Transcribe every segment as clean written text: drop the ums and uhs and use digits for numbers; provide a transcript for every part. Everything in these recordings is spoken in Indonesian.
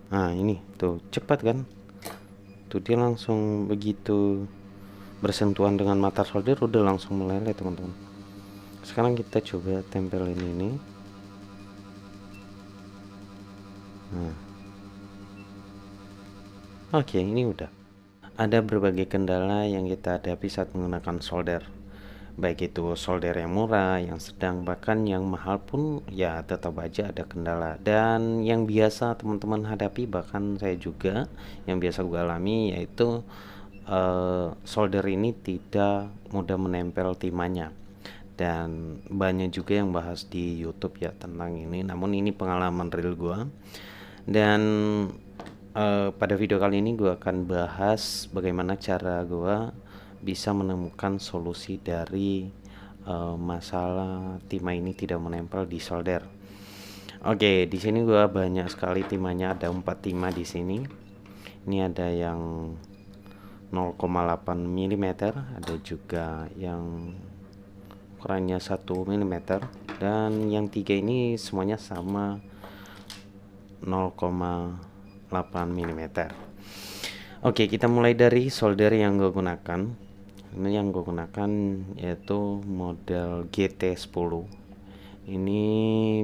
Nah ini tuh cepat kan, tuh dia langsung begitu bersentuhan dengan mata solder udah langsung meleleh teman-teman. Sekarang kita coba tempelin ini. Nah, oke, ini udah. Ada berbagai kendala yang kita hadapi saat menggunakan solder, baik itu solder yang murah, yang sedang, bahkan yang mahal pun ya tetap aja ada kendala. Dan yang biasa teman-teman hadapi, bahkan saya juga yang biasa gue alami, yaitu solder ini tidak mudah menempel timahnya. Dan banyak juga yang bahas di YouTube ya tentang ini, namun ini pengalaman real gue. Dan pada video kali ini gue akan bahas bagaimana cara gue bisa menemukan solusi dari masalah timah ini tidak menempel di solder. Oke, di sini gue banyak sekali timahnya, ada 4 timah di sini. Ini ada yang 0,8 mm, ada juga yang ukurannya 1 mm, dan yang 3 ini semuanya sama 0,8 mm. Oke, kita mulai dari solder yang gue gunakan. Ini yang gue gunakan yaitu model GT10. Ini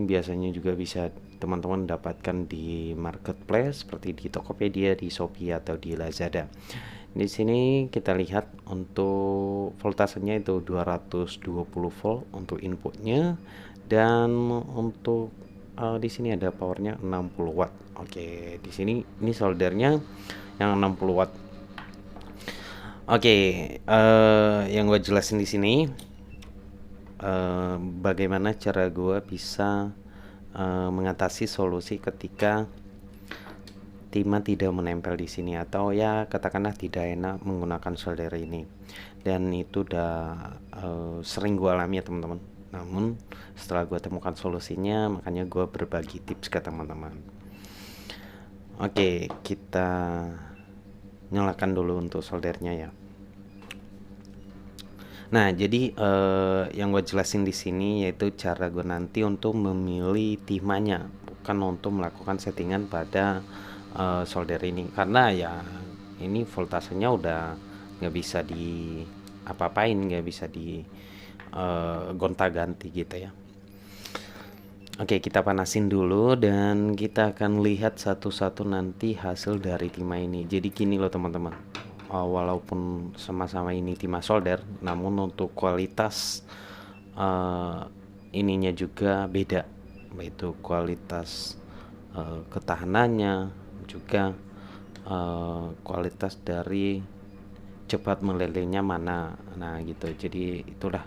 biasanya juga bisa teman-teman dapatkan di marketplace seperti di Tokopedia, di Shopee atau di Lazada. Di sini kita lihat untuk voltasenya itu 220 volt untuk inputnya, dan untuk di sini ada powernya 60 watt. Oke, di sini ini soldernya yang 60 watt. Oke, yang gue jelasin di sini bagaimana cara gue bisa mengatasi solusi ketika timah tidak menempel di sini, atau ya katakanlah tidak enak menggunakan solder ini. Dan itu udah sering gue alami ya teman-teman. Namun setelah gue temukan solusinya, makanya gue berbagi tips ke teman-teman. Oke, kita nyalakan dulu untuk soldernya ya. Nah, jadi yang gue jelasin di sini yaitu cara gue nanti untuk memilih timahnya, bukan untuk melakukan settingan pada solder ini, karena ya ini voltasenya udah nggak bisa di apa-apain, nggak bisa di gonta-ganti gitu ya. Oke, kita panasin dulu dan kita akan lihat satu-satu nanti hasil dari timah ini. Jadi gini loh teman-teman, walaupun sama-sama ini timah solder, namun untuk kualitas ininya juga beda, yaitu kualitas ketahanannya, juga kualitas dari cepat melelehnya mana. Nah gitu, jadi itulah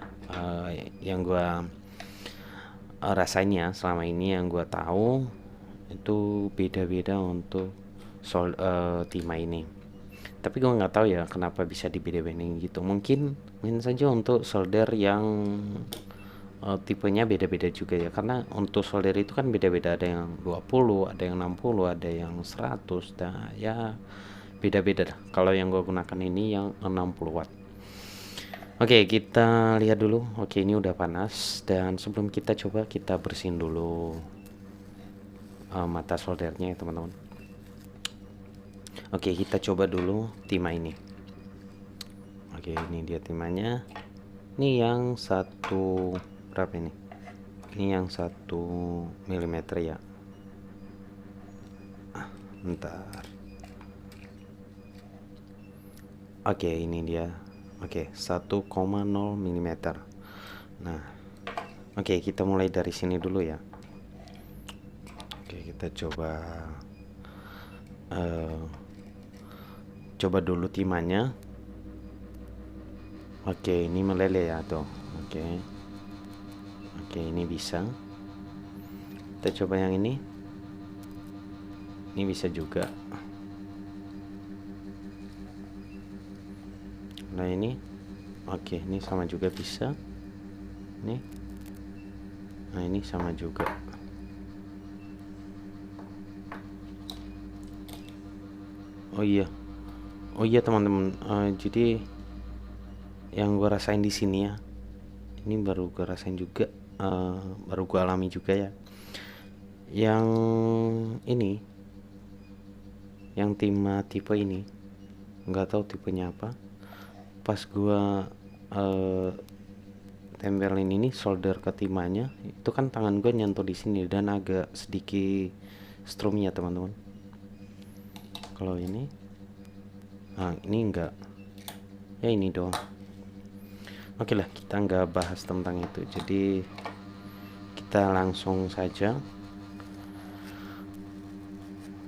yang gue rasain ya selama ini, yang gue tahu itu beda-beda untuk timah ini. Tapi gue nggak tahu ya kenapa bisa dibeda-bedain gitu. Mungkin saja untuk solder yang tipenya beda-beda juga ya, karena untuk solder itu kan beda-beda, ada yang 20, ada yang 60, ada yang 100. Nah ya beda-beda dah. Kalau yang gue gunakan ini yang 60 watt. Oke, kita lihat dulu. Oke, ini udah panas, dan sebelum kita coba, kita bersihin dulu mata soldernya ya teman-teman. Oke, kita coba dulu timah ini. Oke, ini dia timahnya. Ini yang satu berapa ini? Ini yang 1 mm ya. Bentar. Oke, ini dia. Oke, 1,0 mm. Nah, oke, kita mulai dari sini dulu ya. Oke, kita coba dulu timahnya. Oke, ini meleleh ya tuh. Oke, ini bisa. Kita coba yang ini. Ini bisa juga. Nah ini, oke, ini sama juga bisa. Nih, nah ini sama juga. Oh iya teman-teman, jadi yang gue rasain di sini ya, ini baru gue rasain juga, baru gue alami juga ya. Yang ini yang tipe ini, nggak tahu tipenya apa. Pas gua tempelin ini solder ke timahnya, itu kan tangan gue nyentuh di sini dan agak sedikit strumnya teman-teman. Kalau ini, nah ini enggak, ya ini doang. Oke lah, kita nggak bahas tentang itu. Jadi kita langsung saja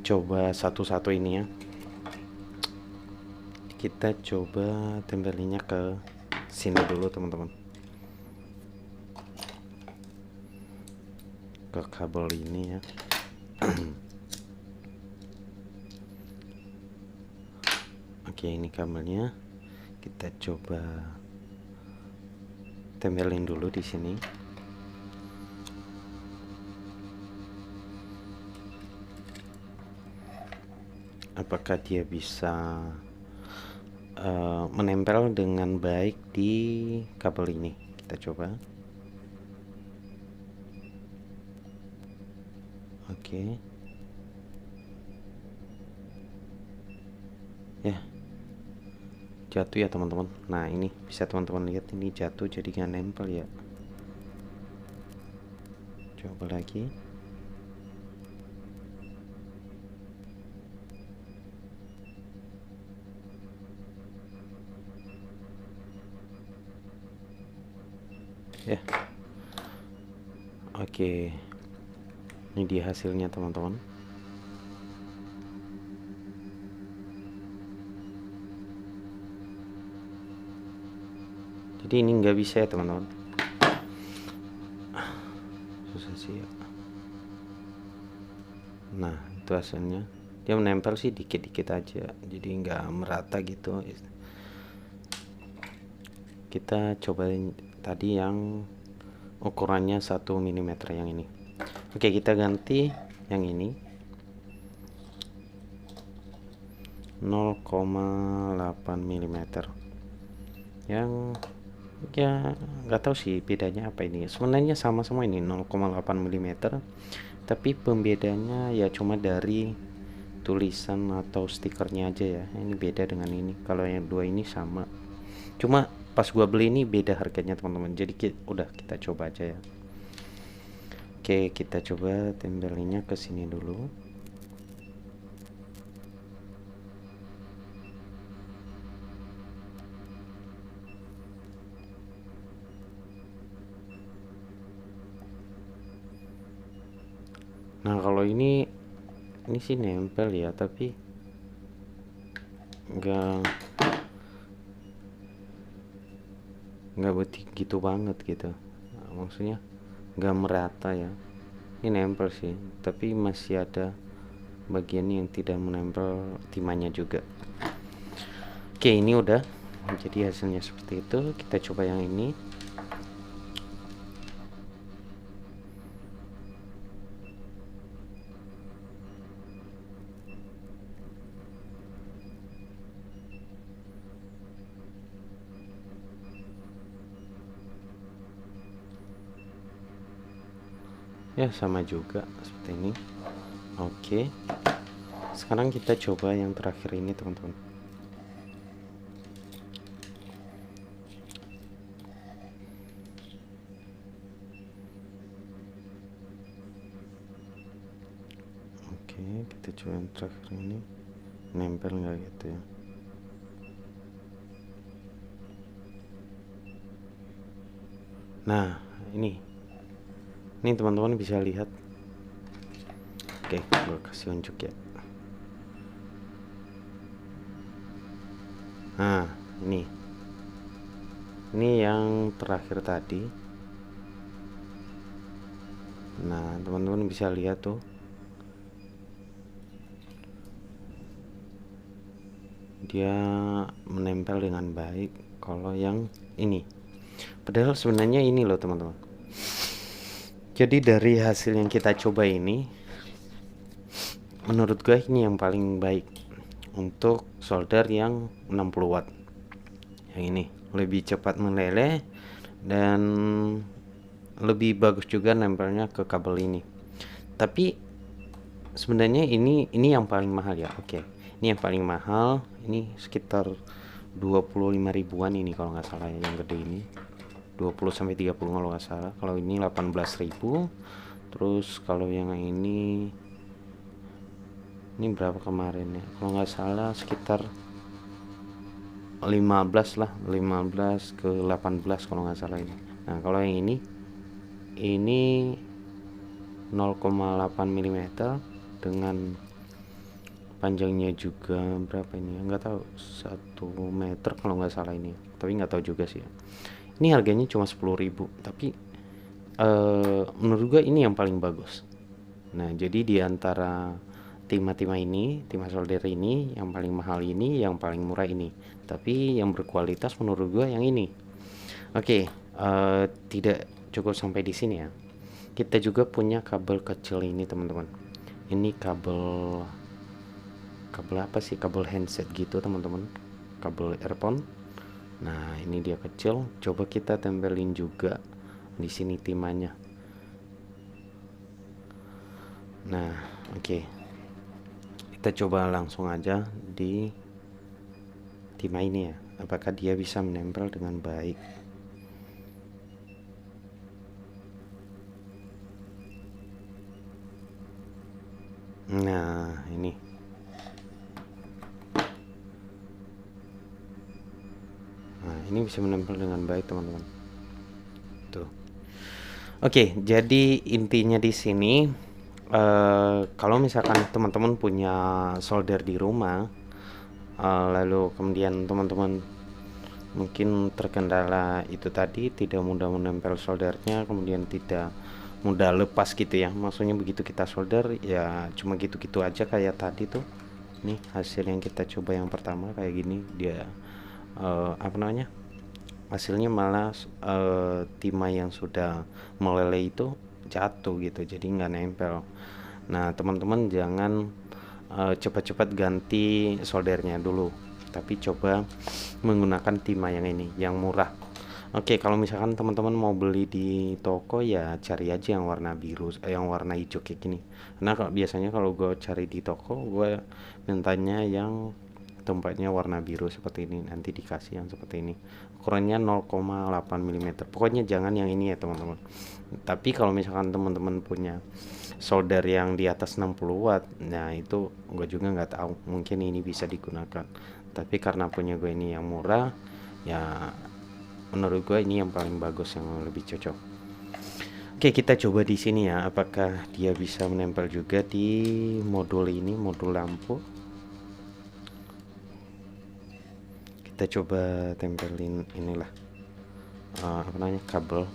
coba satu-satu ini ya. Kita coba tempelinnya ke sini dulu teman-teman, ke kabel ini ya. Oke, ini kabelnya. Kita coba tempelin dulu di sini. Apakah dia bisa menempel dengan baik di kabel ini? Kita coba. Oke. Ya, jatuh ya teman-teman. Nah ini bisa teman-teman lihat, ini jatuh jadi nggak nempel ya. Coba lagi. Ya, oke, ini dia hasilnya teman-teman. Jadi ini nggak bisa ya teman-teman, susah sih ya. Nah itu hasilnya, dia menempel sih dikit-dikit aja, jadi nggak merata gitu. Kita cobain tadi yang ukurannya 1 mm yang ini. Oke, kita ganti yang ini 0,8 mm yang ya nggak tahu sih bedanya apa ini. Sebenarnya sama semua ini 0,8 mm, tapi pembedanya ya cuma dari tulisan atau stikernya aja ya. Ini beda dengan ini. Kalau yang dua ini sama, cuma pas gua beli ini beda harganya teman-teman. Jadi udah kita coba aja ya. Oke, kita coba tempelinnya ke sini dulu. Nah kalau ini sih nempel ya, tapi nggak begitu banget gitu. Nah, maksudnya nggak merata ya. Ini nempel sih, tapi masih ada bagian yang tidak menempel timahnya juga. Oke, ini udah jadi hasilnya seperti itu. Kita coba yang ini. Ya sama juga seperti ini. Oke, sekarang kita coba yang terakhir ini teman-teman. Oke, kita coba yang terakhir ini, nempel nggak gitu ya. Nah ini teman-teman bisa lihat. Oke, gue kasih unjuk ya. Nah ini yang terakhir tadi. Nah teman-teman bisa lihat tuh, dia menempel dengan baik. Kalau yang ini, padahal sebenarnya ini loh teman-teman. Jadi dari hasil yang kita coba ini, menurut gue ini yang paling baik untuk solder yang 60 watt. Yang ini lebih cepat meleleh dan lebih bagus juga nempelnya ke kabel ini. Tapi sebenarnya ini yang paling mahal ya. Oke, Ini yang paling mahal, ini sekitar 25 ribuan ini kalau nggak salah ya, yang gede ini 20 sampai 30 kalau nggak salah. Kalau ini 18.000. Terus kalau yang ini berapa kemarin ya, kalau nggak salah sekitar 15 lah, 15 ke 18 kalau nggak salah ini. Nah kalau yang ini 0,8 mm dengan panjangnya juga berapa ini ya, nggak tahu, 1 meter kalau nggak salah ini, tapi nggak tahu juga sih ya. Ini harganya cuma 10.000, tapi menurut gue ini yang paling bagus. Nah jadi di antara timah solder ini, yang paling mahal ini, yang paling murah ini, tapi yang berkualitas menurut gue yang ini. Oke, tidak cukup sampai di sini ya, kita juga punya kabel kecil ini teman-teman. Ini kabel apa sih, kabel handset gitu teman-teman, kabel earphone. Nah ini dia kecil, coba kita tempelin juga di sini timahnya. Nah oke, kita coba langsung aja di timah ini ya, apakah dia bisa menempel dengan baik. Nah ini, ini bisa menempel dengan baik teman-teman. Tuh. Oke, jadi intinya di sini, kalau misalkan teman-teman punya solder di rumah, lalu kemudian teman-teman mungkin terkendala itu tadi, tidak mudah menempel soldernya, kemudian tidak mudah lepas gitu ya. Maksudnya begitu kita solder ya cuma gitu-gitu aja kayak tadi tuh. Nih hasil yang kita coba yang pertama kayak gini, dia apa namanya, hasilnya malah timah yang sudah meleleh itu jatuh gitu, jadi nggak nempel. Nah teman-teman jangan cepat-cepat ganti soldernya dulu, tapi coba menggunakan timah yang ini, yang murah. Oke, kalau misalkan teman-teman mau beli di toko ya cari aja yang warna biru, yang warna hijau kayak gini. Karena biasanya kalau gue cari di toko, gue mintanya yang tempatnya warna biru seperti ini, nanti dikasih yang seperti ini. Ukurannya 0,8 mm. Pokoknya jangan yang ini ya teman-teman. Tapi kalau misalkan teman-teman punya solder yang di atas 60 watt, nah itu gue juga nggak tahu, mungkin ini bisa digunakan. Tapi karena punya gue ini yang murah, ya menurut gue ini yang paling bagus, yang lebih cocok. Oke, kita coba di sini ya, apakah dia bisa menempel juga di modul ini, modul lampu. Kita coba tempelin inilah apa namanya, kabel.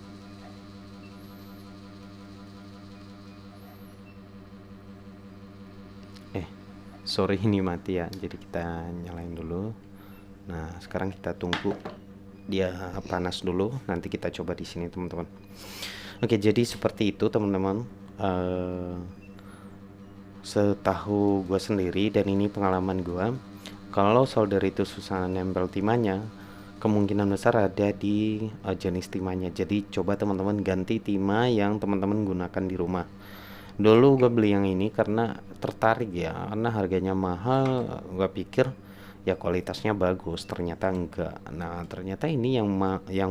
Sorry ini mati ya, jadi kita nyalain dulu. Nah sekarang kita tunggu dia panas dulu, nanti kita coba di sini teman-teman. Oke, jadi seperti itu teman-teman, setahu gue sendiri dan ini pengalaman gue, kalau solder itu susah nempel timahnya, kemungkinan besar ada di jenis timahnya. Jadi coba teman-teman ganti timah yang teman-teman gunakan di rumah. Dulu gue beli yang ini karena tertarik ya, karena harganya mahal. Gue pikir ya kualitasnya bagus, ternyata enggak. Nah ternyata ini yang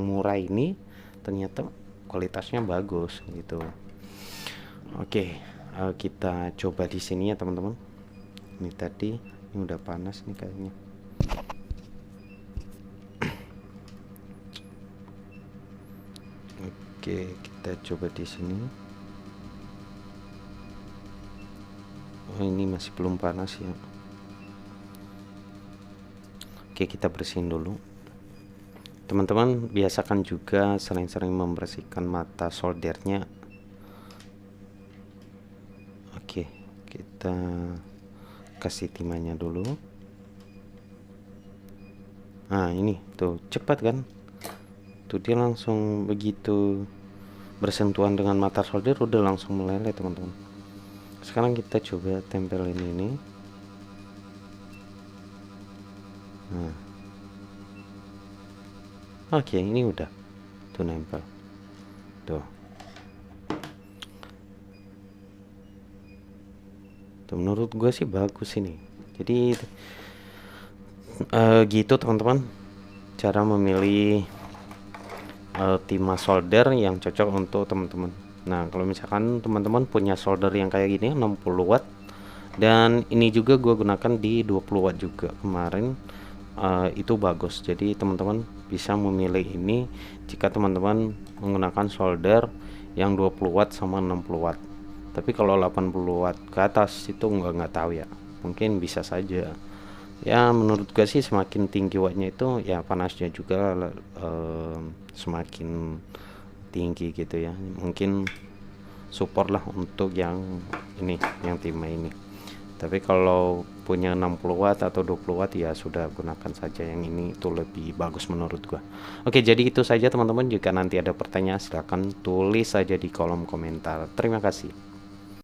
murah ini ternyata kualitasnya bagus gitu. Oke, kita coba di sini ya teman-teman. Ini tadi ini udah panas nih kayaknya. Oke, kita coba di sini. Oh, ini masih belum panas ya. Oke, kita bersihin dulu. Teman-teman biasakan juga sering-sering membersihkan mata soldernya. Oke, kita kasih timahnya dulu. Nah ini tuh cepat kan, tuh dia langsung begitu bersentuhan dengan mata solder udah langsung meleleh teman-teman. Sekarang kita coba tempelin ini. Nah oke, ini udah tuh nempel tuh. Tuh menurut gue sih bagus ini. Jadi gitu teman-teman, cara memilih timah solder yang cocok untuk teman-teman. Nah, kalau misalkan teman-teman punya solder yang kayak gini 60 watt, dan ini juga gue gunakan di 20 watt juga kemarin, itu bagus. Jadi teman-teman bisa memilih ini jika teman-teman menggunakan solder yang 20 watt sama 60 watt. Tapi kalau 80 watt ke atas itu nggak tahu ya, mungkin bisa saja ya. Menurut gue sih semakin tinggi wattnya itu ya panasnya juga semakin tinggi gitu ya. Mungkin support lah untuk yang ini, yang timah ini. Tapi kalau punya 60 watt atau 20 watt ya sudah gunakan saja yang ini, itu lebih bagus menurut gua. Oke, jadi itu saja teman-teman. Jika nanti ada pertanyaan silahkan tulis saja di kolom komentar. Terima kasih.